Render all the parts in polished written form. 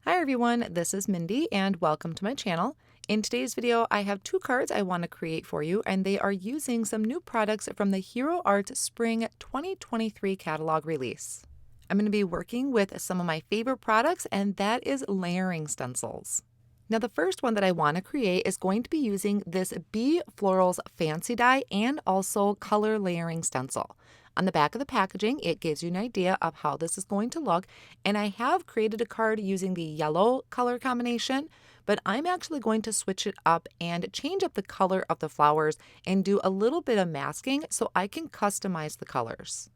Hi everyone, this is Mindy and welcome to my channel. In today's video, I have two cards I want to create for you, and they are using some new products from the Hero Art Spring 2023 catalog release. I'm going to be working with some of my favorite products, and that is layering stencils. Now the first one that I want to create is going to be using this Bee Florals Fancy Die and also color layering stencil. On the back of the packaging, it gives you an idea of how this is going to look, and I have created a card using the yellow color combination, but I'm actually going to switch it up and change up the color of the flowers and do a little bit of masking so I can customize the colors.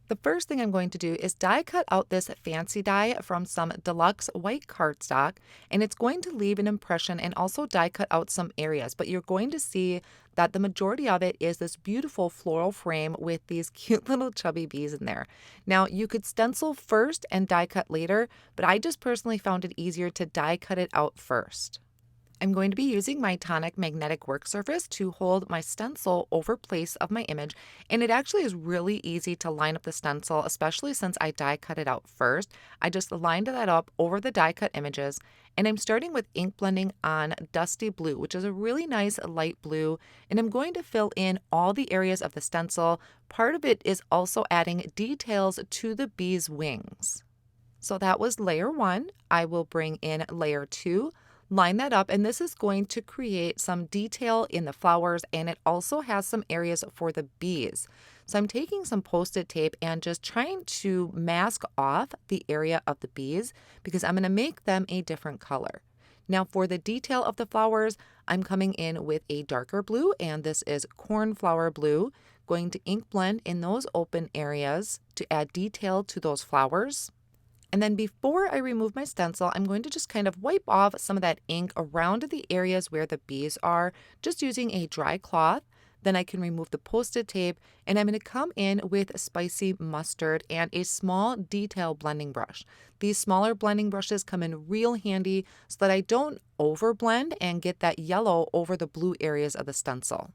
The first thing I'm going to do is die cut out this fancy die from some Deluxe white cardstock, and it's going to leave an impression and also die cut out some areas, but you're going to see that the majority of it is this beautiful floral frame with these cute little chubby bees in there. Now you could stencil first and die cut later, but I just personally found it easier to die cut it out first. I'm going to be using my tonic magnetic work surface to hold my stencil over place of my image, and it actually is really easy to line up the stencil, especially since I die cut it out first. I just lined that up over the die cut images, and I'm starting with ink blending on Dusty Blue, which is a really nice light blue, and I'm going to fill in all the areas of the stencil. Part of it is also adding details to the bee's wings. So that was layer 1. I will bring in layer 2. Line that up, and this is going to create some detail in the flowers, and it also has some areas for the bees. So I'm taking some Post-it tape and just trying to mask off the area of the bees because I'm going to make them a different color. Now for the detail of the flowers, I'm coming in with a darker blue, and this is Cornflower Blue. Going to ink blend in those open areas to add detail to those flowers. And then before I remove my stencil, I'm going to just kind of wipe off some of that ink around the areas where the bees are, just using a dry cloth. Then I can remove the Post-it tape, and I'm going to come in with spicy mustard and a small detail blending brush. These smaller blending brushes come in real handy so that I don't overblend and get that yellow over the blue areas of the stencil.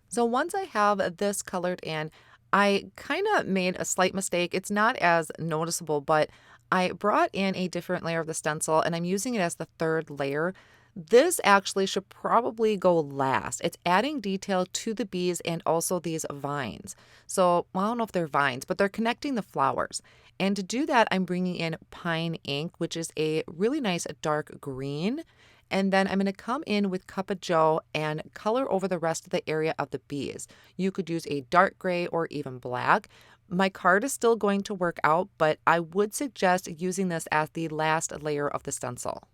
So once I have this colored in, I kind of made a slight mistake. It's not as noticeable, but I brought in a different layer of the stencil, and I'm using it as the third layer. This actually should probably go last. It's adding detail to the bees and also these vines. So, well, I don't know if they're vines, but they're connecting the flowers. And to do that, I'm bringing in pine ink, which is a really nice dark green. And then I'm going to come in with Cup of Joe and color over the rest of the area of the bees. You could use a dark gray or even black. My card is still going to work out, but I would suggest using this as the last layer of the stencil.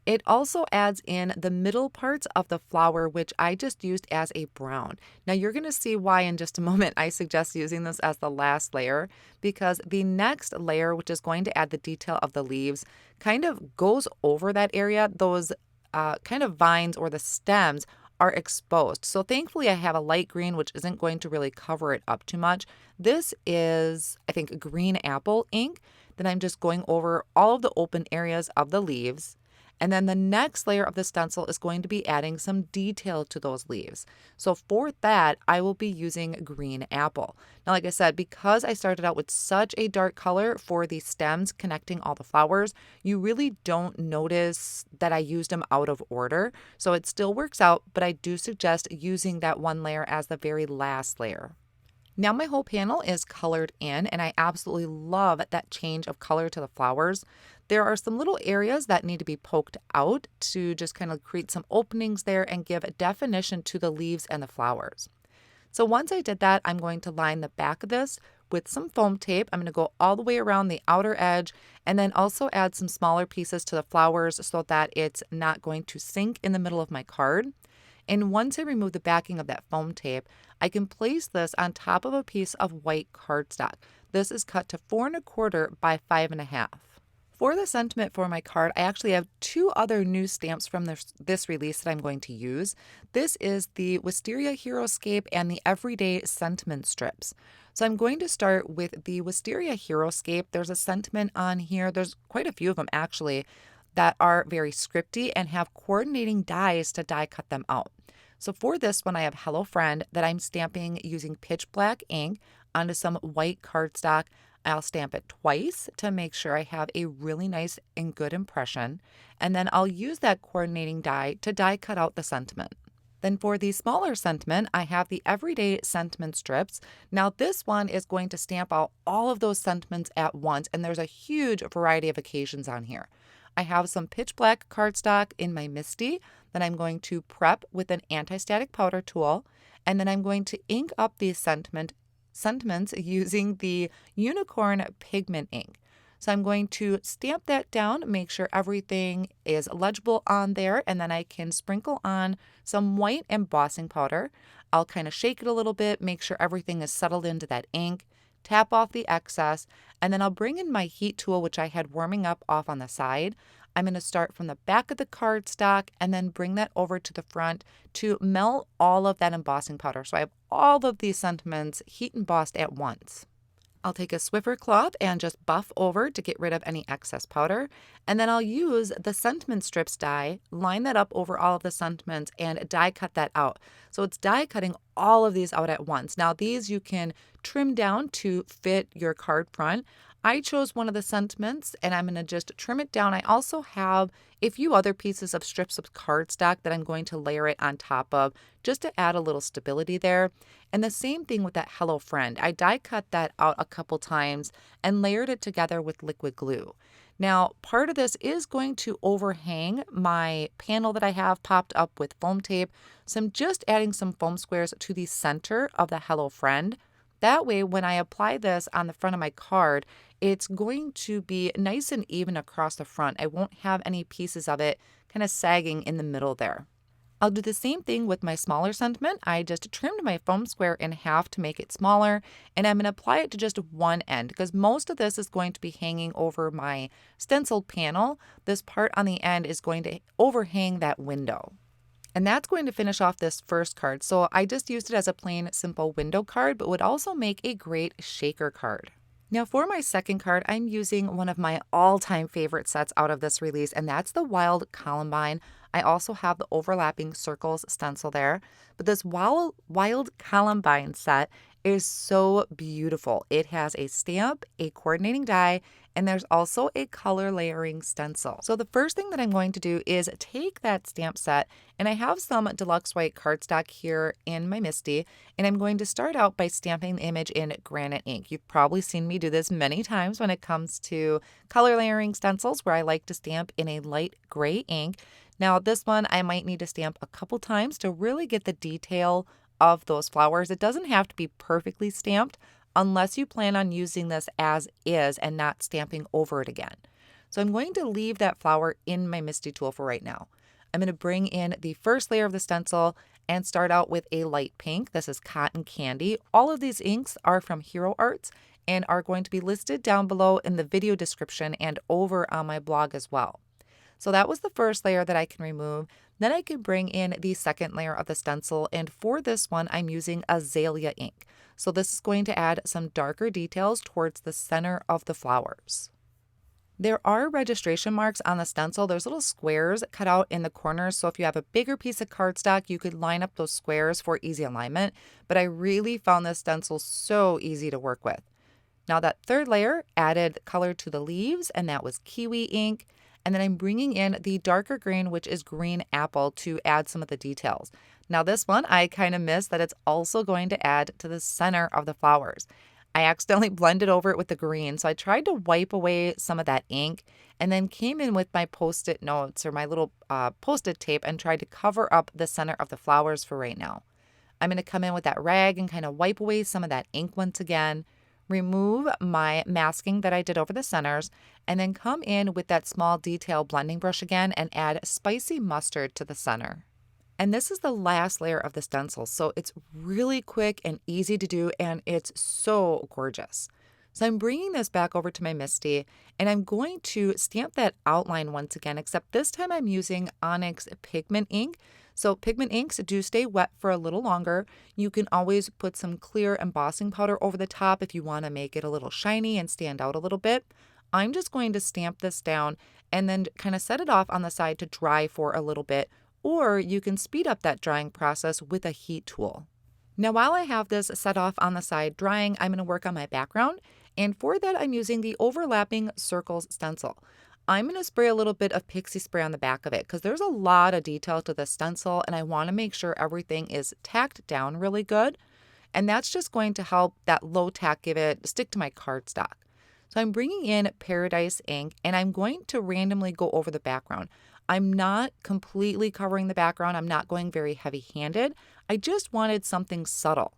It also adds in the middle parts of the flower, which I just used as a brown. Now you're going to see why in just a moment I suggest using this as the last layer, because the next layer, which is going to add the detail of the leaves, kind of goes over that area. Those kind of vines or the stems are exposed. So thankfully I have a light green, which isn't going to really cover it up too much. This is, I think, green apple ink. Then I'm just going over all of the open areas of the leaves. And then the next layer of the stencil is going to be adding some detail to those leaves. So for that, I will be using green apple. Now, like I said, because I started out with such a dark color for the stems connecting all the flowers, you really don't notice that I used them out of order. So it still works out, but I do suggest using that one layer as the very last layer. Now my whole panel is colored in, and I absolutely love that change of color to the flowers. There are some little areas that need to be poked out to just kind of create some openings there and give definition to the leaves and the flowers. So once I did that, I'm going to line the back of this with some foam tape. I'm going to go all the way around the outer edge and then also add some smaller pieces to the flowers so that it's not going to sink in the middle of my card. And once I remove the backing of that foam tape, I can place this on top of a piece of white cardstock. This is cut to 4 1/4 by 5 1/2. For the sentiment for my card, I actually have two other new stamps from this release that I'm going to use. This is the Wisteria Heroscape and the Everyday Sentiment strips. So I'm going to start with the Wisteria Heroscape. There's a sentiment on here. There's quite a few of them actually that are very scripty and have coordinating dies to die cut them out. So for this one, I have Hello Friend that I'm stamping using pitch black ink onto some white cardstock. I'll stamp it twice to make sure I have a really nice and good impression, and then I'll use that coordinating die to die cut out the sentiment. Then for the smaller sentiment, I have the Everyday Sentiment strips. Now this one is going to stamp out all of those sentiments at once, and there's a huge variety of occasions on here. I have some pitch black cardstock in my Misty that I'm going to prep with an anti-static powder tool, and then I'm going to ink up these sentiments using the Unicorn Pigment Ink. So I'm going to stamp that down, make sure everything is legible on there, and then I can sprinkle on some white embossing powder. I'll kind of shake it a little bit, make sure everything is settled into that ink, tap off the excess, and then I'll bring in my heat tool, which I had warming up off on the side. I'm going to start from the back of the cardstock and then bring that over to the front to melt all of that embossing powder. So I have all of these sentiments heat embossed at once. I'll take a Swiffer cloth and just buff over to get rid of any excess powder. And then I'll use the sentiment strips die, line that up over all of the sentiments and die cut that out. So it's die cutting all of these out at once. Now these you can trim down to fit your card front. I chose one of the sentiments and I'm going to just trim it down. I also have a few other pieces of strips of cardstock that I'm going to layer it on top of just to add a little stability there. And the same thing with that Hello Friend. I die cut that out a couple times and layered it together with liquid glue. Now, part of this is going to overhang my panel that I have popped up with foam tape. So I'm just adding some foam squares to the center of the Hello Friend. That way, when I apply this on the front of my card, it's going to be nice and even across the front. I won't have any pieces of it kind of sagging in the middle there. I'll do the same thing with my smaller sentiment. I just trimmed my foam square in half to make it smaller, and I'm going to apply it to just one end because most of this is going to be hanging over my stenciled panel. This part on the end is going to overhang that window. And that's going to finish off this first card. So I just used it as a plain simple window card, but would also make a great shaker card. Now for my second card, I'm using one of my all-time favorite sets out of this release, and that's the Wild Columbine. I also have the overlapping circles stencil there, but this Wild Columbine set is so beautiful. It has a stamp, a coordinating die, and there's also a color layering stencil. So the first thing that I'm going to do is take that stamp set, and I have some Deluxe white cardstock here in my Misty, and I'm going to start out by stamping the image in Granite Ink. You've probably seen me do this many times when it comes to color layering stencils where I like to stamp in a light gray ink. Now this one I might need to stamp a couple times to really get the detail of those flowers. It doesn't have to be perfectly stamped unless you plan on using this as is and not stamping over it again. So I'm going to leave that flower in my Misty tool for right now. I'm going to bring in the first layer of the stencil and start out with a light pink. This is Cotton Candy. All of these inks are from Hero Arts and are going to be listed down below in the video description and over on my blog as well. So that was the first layer that I can remove. Then I can bring in the second layer of the stencil, and for this one I'm using Azalea Ink. So this is going to add some darker details towards the center of the flowers. There are registration marks on the stencil. There's little squares cut out in the corners, so if you have a bigger piece of cardstock, you could line up those squares for easy alignment, but I really found this stencil so easy to work with. Now that third layer added color to the leaves, and that was KiwiInk. And then I'm bringing in the darker green, which is Green Apple, to add some of the details. Now this one, I kind of missed that it's also going to add to the center of the flowers. I accidentally blended over it with the green, so I tried to wipe away some of that ink and then came in with my Post-it notes or my little Post-it tape and tried to cover up the center of the flowers for right now. I'm going to come in with that rag and kind of wipe away some of that ink once again, remove my masking that I did over the centers, and then come in with that small detail blending brush again and add spicy mustard to the center. And this is the last layer of the stencil, so it's really quick and easy to do, and it's so gorgeous. So I'm bringing this back over to my Misty, and I'm going to stamp that outline once again, except this time I'm using Onyx Pigment Ink. So pigment inks do stay wet for a little longer. You can always put some clear embossing powder over the top if you want to make it a little shiny and stand out a little bit. I'm just going to stamp this down and then kind of set it off on the side to dry for a little bit, or you can speed up that drying process with a heat tool. Now while I have this set off on the side drying, I'm going to work on my background, And for that, I'm using the Overlapping Circles stencil. I'm going to spray a little bit of pixie spray on the back of it because there's a lot of detail to the stencil and I want to make sure everything is tacked down really good. And that's just going to help that low tack give it stick to my cardstock. So I'm bringing in Paradise ink and I'm going to randomly go over the background. I'm not completely covering the background. I'm not going very heavy-handed. I just wanted something subtle.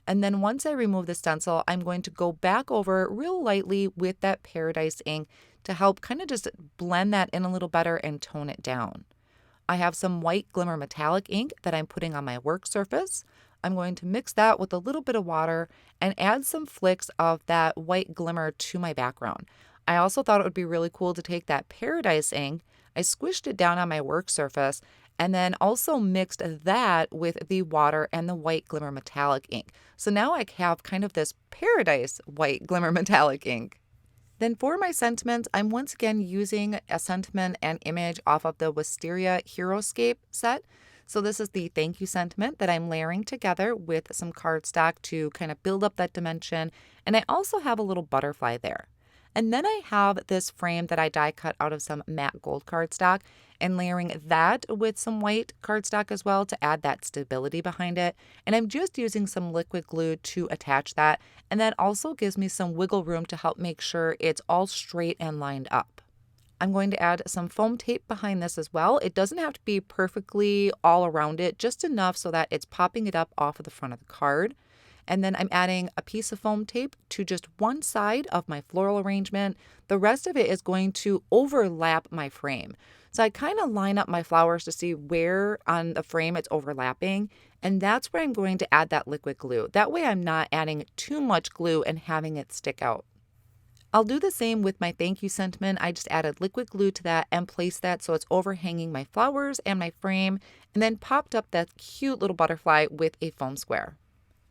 And then once I remove the stencil, I'm going to go back over real lightly with that Paradise ink to help kind of just blend that in a little better and tone it down. I have some white Glimmer Metallic ink that I'm putting on my work surface. I'm going to mix that with a little bit of water and add some flicks of that white glimmer to my background. I also thought it would be really cool to take that Paradise ink, I squished it down on my work surface, and then also mixed that with the water and the white Glimmer Metallic ink. So now I have kind of this Paradise white Glimmer Metallic ink. Then for my sentiments, I'm once again using a sentiment and image off of the Wisteria Heroscape set. So this is the thank you sentiment that I'm layering together with some cardstock to kind of build up that dimension. And I also have a little butterfly there. And then I have this frame that I die cut out of some matte gold cardstock and layering that with some white cardstock as well to add that stability behind it. And I'm just using some liquid glue to attach that. And that also gives me some wiggle room to help make sure it's all straight and lined up. I'm going to add some foam tape behind this as well. It doesn't have to be perfectly all around it, just enough so that it's popping it up off of the front of the card. And then I'm adding a piece of foam tape to just one side of my floral arrangement. The rest of it is going to overlap my frame. So I kind of line up my flowers to see where on the frame it's overlapping. And that's where I'm going to add that liquid glue. That way I'm not adding too much glue and having it stick out. I'll do the same with my thank you sentiment. I just added liquid glue to that and placed that so it's overhanging my flowers and my frame, and then popped up that cute little butterfly with a foam square.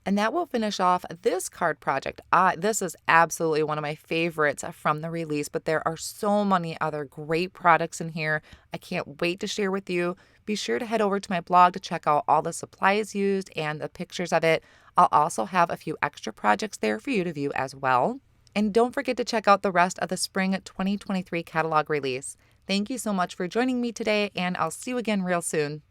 And that will finish off this card project. This is absolutely one of my favorites from the release, but there are so many other great products in here. I can't wait to share with you. Be sure to head over to my blog to check out all the supplies used and the pictures of it. I'll also have a few extra projects there for you to view as well. And don't forget to check out the rest of the Spring 2023 catalog release. Thank you so much for joining me today, and I'll see you again real soon.